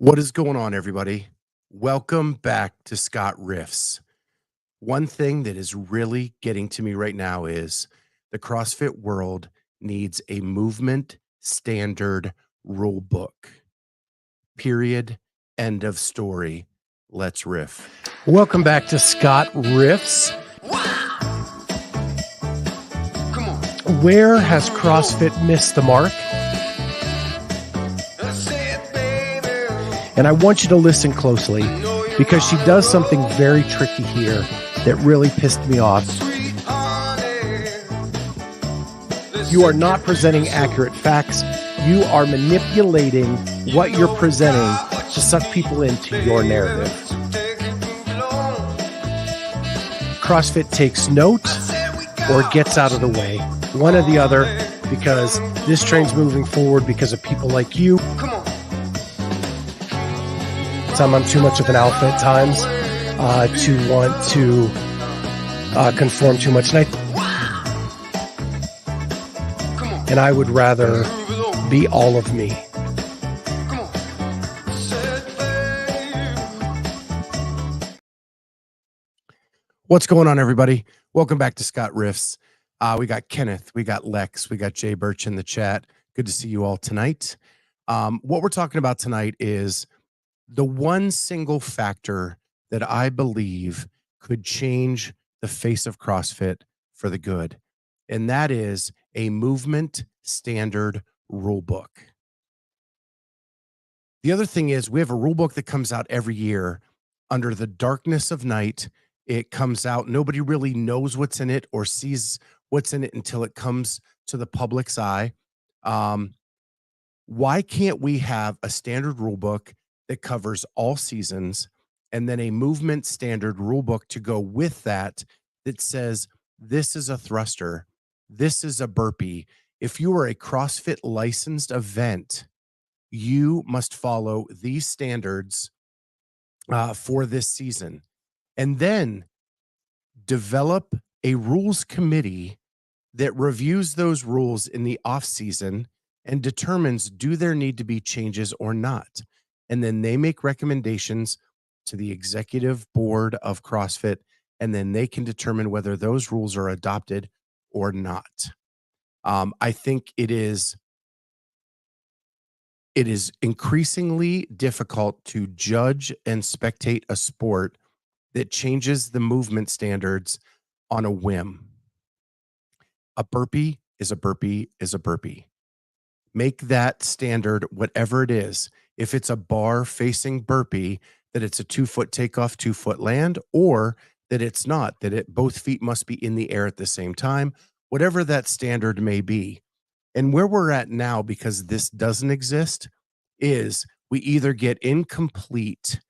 What is going on, everybody? Welcome back to Scott Riffs. One thing that is really getting to me right now is the CrossFit world needs a movement standard rule book. Period. End of story. Let's riff. Welcome back to Scott Riffs. Where has CrossFit missed the mark? And I want you to listen closely because she does something very tricky here that really pissed me off. You are not presenting accurate facts. You are manipulating what you're presenting to suck people into your narrative. CrossFit takes note or gets out of the way. One or the other, because this train's moving forward because of people like you. I'm too much of an alpha at times to want to conform too much. And I would rather be all of me. What's going on, everybody? Welcome back to Scott Riffs. We got Kenneth, we got Lex, we got Jay Birch in the chat. Good to see you all tonight. What we're talking about tonight is the one single factor that I believe could change the face of CrossFit for the good, and that is a movement standard rule book. The other thing is we have a rule book that comes out every year under the darkness of night. It comes out. Nobody really knows what's in it or sees what's in it until it comes to the public's eye. Why can't we have a standard rule book that covers all seasons, and then a movement standard rule book to go with that says this is a thruster, this is a burpee. If you are a CrossFit licensed event, you must follow these standards for this season, and then develop a rules committee that reviews those rules in the off season and determines do there need to be changes or not. And then they make recommendations to the executive board of CrossFit, and then they can determine whether those rules are adopted or not. I think it is increasingly difficult to judge and spectate a sport that changes the movement standards on a whim. A burpee is a burpee is a burpee. Make that standard whatever it is. If it's a bar facing burpee, that it's a 2-foot takeoff, 2-foot land, or that it's not, that both feet must be in the air at the same time, whatever that standard may be. And where we're at now, because this doesn't exist, is we either get incomplete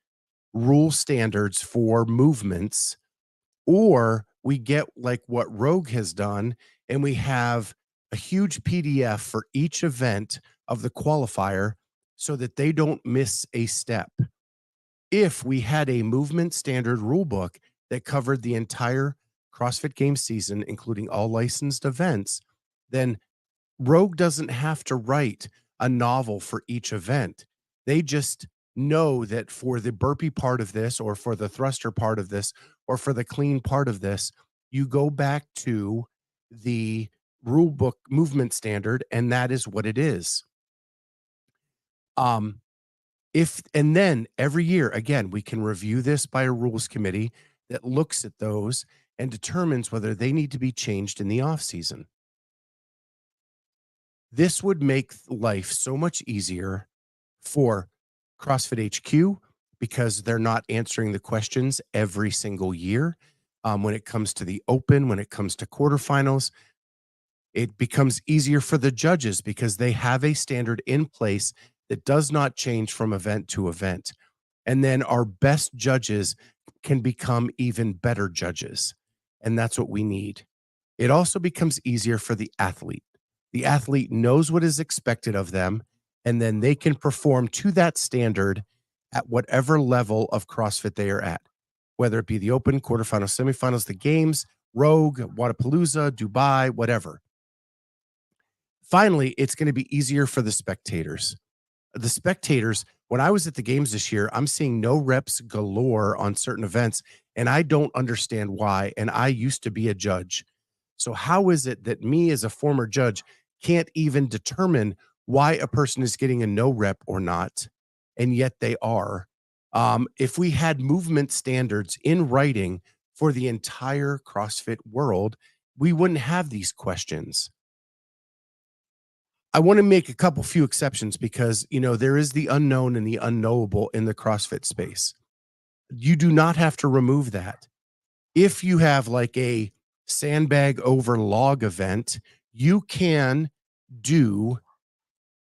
rule standards for movements, or we get like what Rogue has done, and we have a huge PDF for each event of the qualifier so that they don't miss a step. If we had a movement standard rule book that covered the entire CrossFit Games season, including all licensed events, then Rogue doesn't have to write a novel for each event. They just know that for the burpee part of this, or for the thruster part of this, or for the clean part of this, you go back to the rule book movement standard, and that is what it is. And then every year, again, we can review this by a rules committee that looks at those and determines whether they need to be changed in the off season. This would make life so much easier for CrossFit HQ, because they're not answering the questions every single year. When it comes to the open, when it comes to quarterfinals, it becomes easier for the judges because they have a standard in place that does not change from event to event. And then our best judges can become even better judges. And that's what we need. It also becomes easier for the athlete. The athlete knows what is expected of them, and then they can perform to that standard at whatever level of CrossFit they are at, whether it be the open, quarterfinals, semifinals, the games, Rogue, Wadapalooza, Dubai, whatever. Finally, it's going to be easier for the spectators. The spectators When I was at the games this year, I'm seeing no reps galore on certain events, and I don't understand why. And I used to be a judge. So, how is it that me as a former judge can't even determine why a person is getting a no rep or not? And yet they are. If we had movement standards in writing for the entire CrossFit world, we wouldn't have these questions. I want to make a couple few exceptions because, there is the unknown and the unknowable in the CrossFit space. You do not have to remove that. If you have like a sandbag over log event, you can do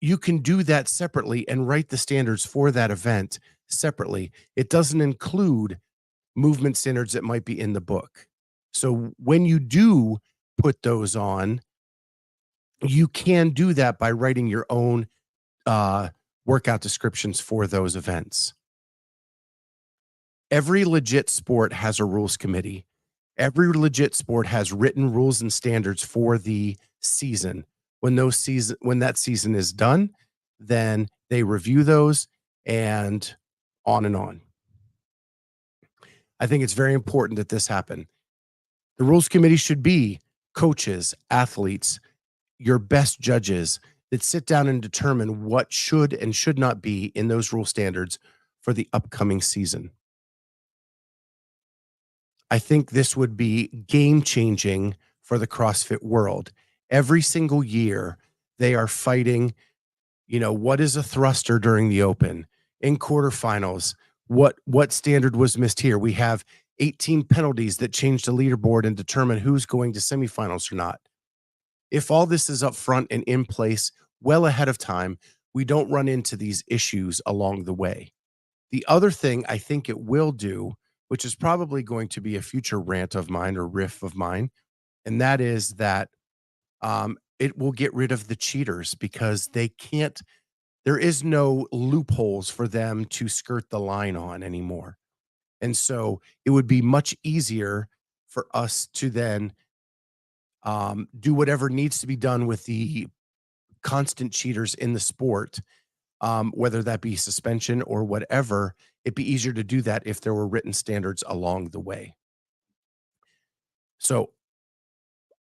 you can do that separately and write the standards for that event separately. It doesn't include movement standards that might be in the book. So when you do put those on, you can do that by writing your own uh, workout descriptions for those events. Every legit sport has a rules committee. Every legit sport has written rules and standards for the season. When that season is done, then they review those and on and on. I think it's very important that this happen. The rules committee should be coaches, athletes, your best judges that sit down and determine what should and should not be in those rule standards for the upcoming season. I think this would be game changing for the CrossFit world. Every single year, they are fighting, what is a thruster during the open? In quarterfinals, what standard was missed here? We have 18 penalties that change the leaderboard and determine who's going to semifinals or not. If all this is up front and in place well ahead of time, we don't run into these issues along the way. The other thing I think it will do, which is probably going to be a future rant of mine or riff of mine, and that is that it will get rid of the cheaters because there is no loopholes for them to skirt the line on anymore. And so it would be much easier for us to then do whatever needs to be done with the constant cheaters in the sport, whether that be suspension or whatever. It'd be easier to do that if there were written standards along the way. So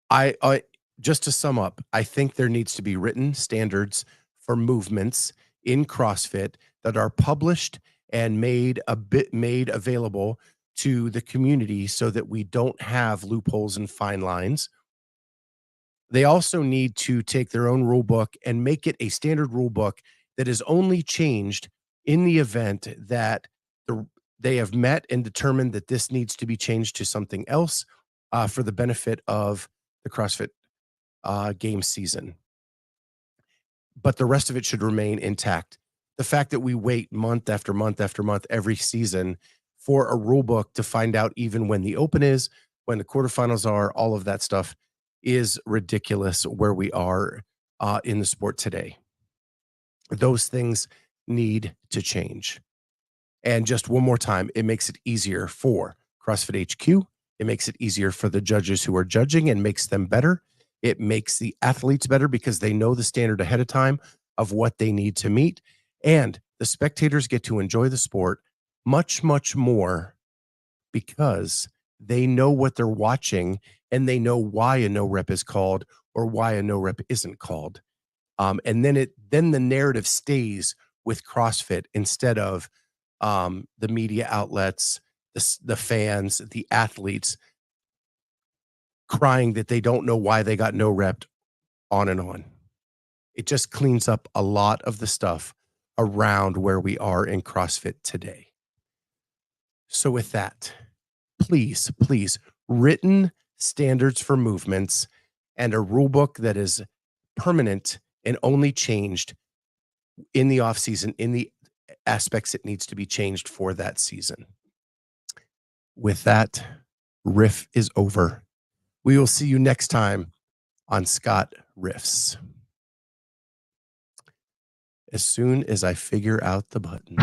I just to sum up, I think there needs to be written standards for movements in CrossFit that are published and made available to the community so that we don't have loopholes and fine lines. They also need to take their own rule book and make it a standard rule book that is only changed in the event that they have met and determined that this needs to be changed to something else for the benefit of the CrossFit game season. But the rest of it should remain intact. The fact that we wait month after month after month every season for a rule book to find out even when the open is, when the quarterfinals are, all of that stuff is ridiculous where we are in the sport today. Those things need to change. And just one more time, it makes it easier for CrossFit HQ. It makes it easier for the judges who are judging and makes them better. It makes the athletes better because they know the standard ahead of time of what they need to meet. And the spectators get to enjoy the sport much, much more because they know what they're watching and they know why a no rep is called or why a no rep isn't called. And then the narrative stays with CrossFit instead of the media outlets, the fans, the athletes crying that they don't know why they got no rep, on and on. It just cleans up a lot of the stuff around where we are in CrossFit today. So with that, please, written standards for movements and a rule book that is permanent and only changed in the off season, in the aspects it needs to be changed for that season. With that, riff is over. We will see you next time on Scott Riffs. As soon as I figure out the button.